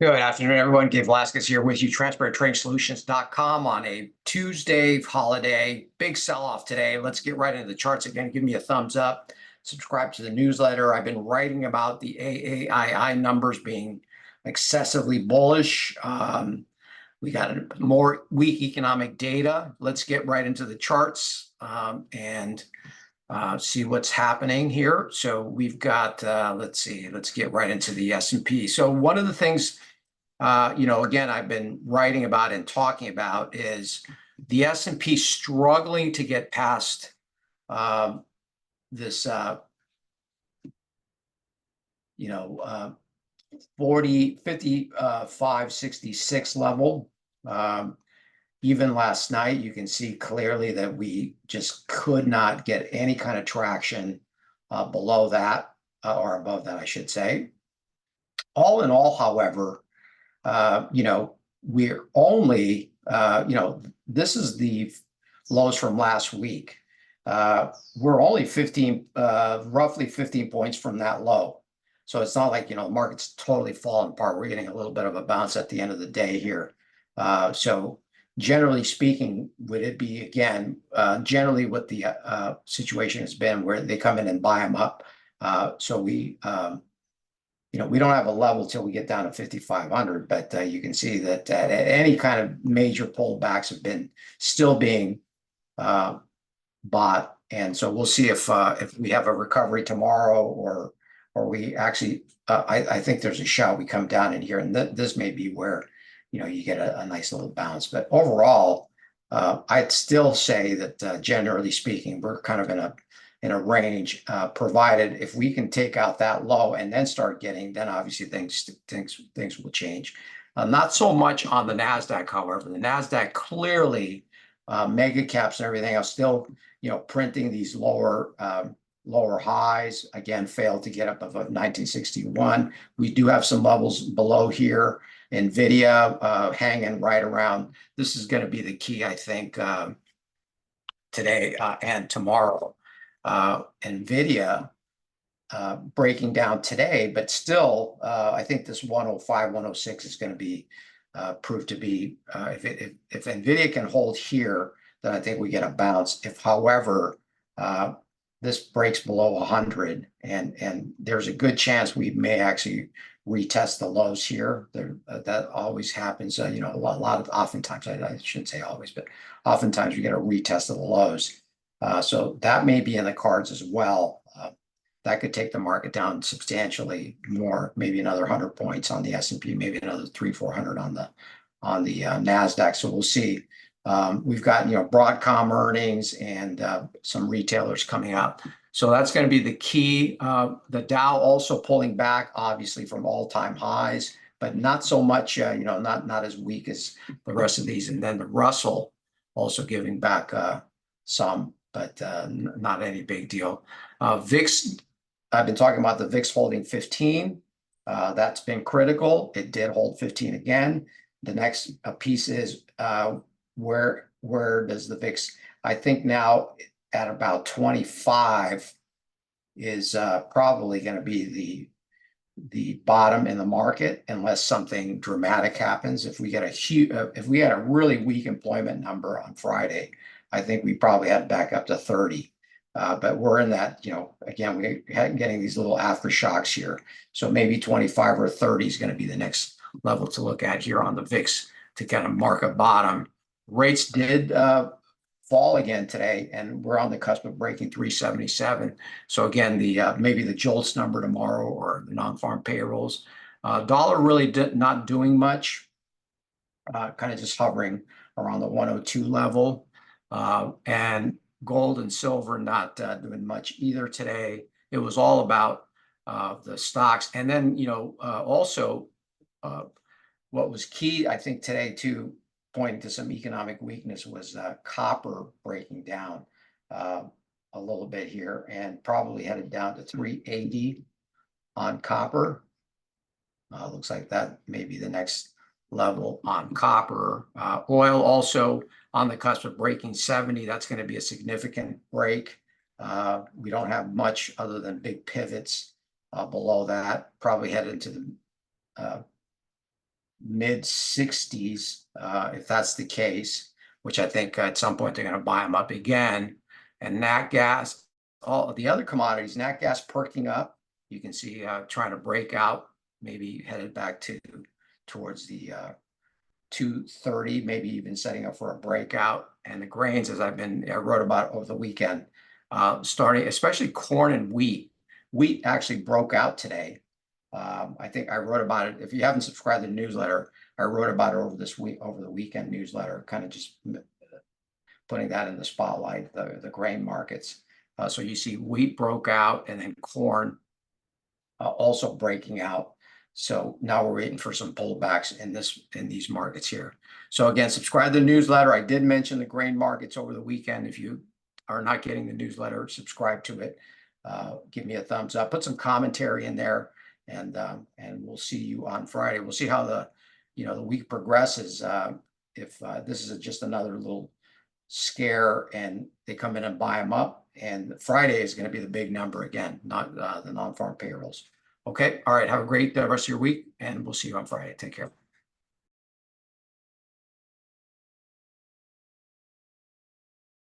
Good afternoon, everyone. Gabe Velazquez here with you, TransparentTradingSolutions.com on a Tuesday holiday. Big sell-off today. Let's get right into the charts again. Give me a thumbs up. Subscribe to the newsletter. I've been writing about the AAII numbers being excessively bullish. We got more weak economic data. Let's get right into the charts and see what's happening here. So we've got, let's see, let's get right into the S&P. So one of the things again, I've been writing about and talking about is the S&P struggling to get past this, 40, 55, 66 level. Even last night, you can see clearly that we just could not get any kind of traction below that or above that, I should say. All in all, however, we're only, this is the lows from last week. We're only 15, roughly 15 points from that low. So it's not like, the market's totally falling apart. We're getting a little bit of a bounce at the end of the day here. So generally speaking, would it be, again, generally what the situation has been where they come in and buy them up. So we don't have a level till we get down to 5,500, but you can see that any kind of major pullbacks have been still being bought. And so we'll see if we have a recovery tomorrow or we actually, I think there's a shot we come down in here, and this may be where, you get a nice little bounce. But overall, I'd still say that generally speaking, we're kind of in a range, provided if we can take out that low and then start getting, then obviously things will change. Not so much on the NASDAQ, however. The NASDAQ clearly, mega caps and everything else still, printing these lower highs. Again, failed to get up above 1961. We do have some levels below here. NVIDIA hanging right around. This is going to be the key, I think, today and tomorrow. NVIDIA breaking down today, but still, I think this 105, 106 is going to be proved to be, if NVIDIA can hold here, then I think we get a bounce. If, however, this breaks below 100, and there's a good chance we may actually retest the lows here. That always happens. A lot of, oftentimes, I shouldn't say always, but oftentimes we get a retest of the lows. So that may be in the cards as well. That could take the market down substantially more, maybe another 100 points on the S&P, maybe another 300-400 on the NASDAQ. So we'll see. We've got Broadcom earnings and some retailers coming up. So that's going to be the key. The Dow also pulling back, obviously, from all-time highs, but not so much, not as weak as the rest of these. And then the Russell also giving back some, but not any big deal. VIX, I've been talking about the VIX holding 15. That's been critical. It did hold 15 again. The next piece is where does the VIX, I think now at about 25 is probably going to be the bottom in the market unless something dramatic happens. If we get if we had a really weak employment number on Friday, I think we probably had back up to 30. But we're in that, again, we're getting these little aftershocks here. So maybe 25 or 30 is going to be the next level to look at here on the VIX to kind of mark a bottom. Rates did fall again today, and we're on the cusp of breaking 377. So again, maybe the JOLTS number tomorrow or the non-farm payrolls. Dollar really not doing much, kind of just hovering around the 102 level. And gold and silver not doing much either today. It was all about the stocks. And then, also what was key, I think, today too, pointing to some economic weakness was copper breaking down a little bit here and probably headed down to 380 on copper. Looks like that may be the next level on copper. Oil also on the cusp of breaking 70. That's going to be a significant break. We don't have much other than big pivots below that. Probably headed into the mid 60s, if that's the case, which I think at some point they're going to buy them up again. And nat gas, all the other commodities, nat gas perking up. You can see trying to break out, maybe headed back towards the 230, maybe even setting up for a breakout. And the grains, as I wrote about over the weekend, starting, especially corn and wheat. Wheat actually broke out today. I think I wrote about it. If you haven't subscribed to the newsletter, I wrote about it over the weekend newsletter, kind of just putting that in the spotlight, the grain markets. So you see wheat broke out, and then corn also breaking out. So now we're waiting for some pullbacks in these markets here. So again, subscribe to the newsletter. I did mention the grain markets over the weekend. If you are not getting the newsletter, subscribe to it. Give me a thumbs up. Put some commentary in there, and we'll see you on Friday. We'll see how the week progresses. If this is just another little scare and they come in and buy them up, and Friday is going to be the big number again, not the non-farm payrolls. Okay. All right. Have a great rest of your week, and we'll see you on Friday. Take care.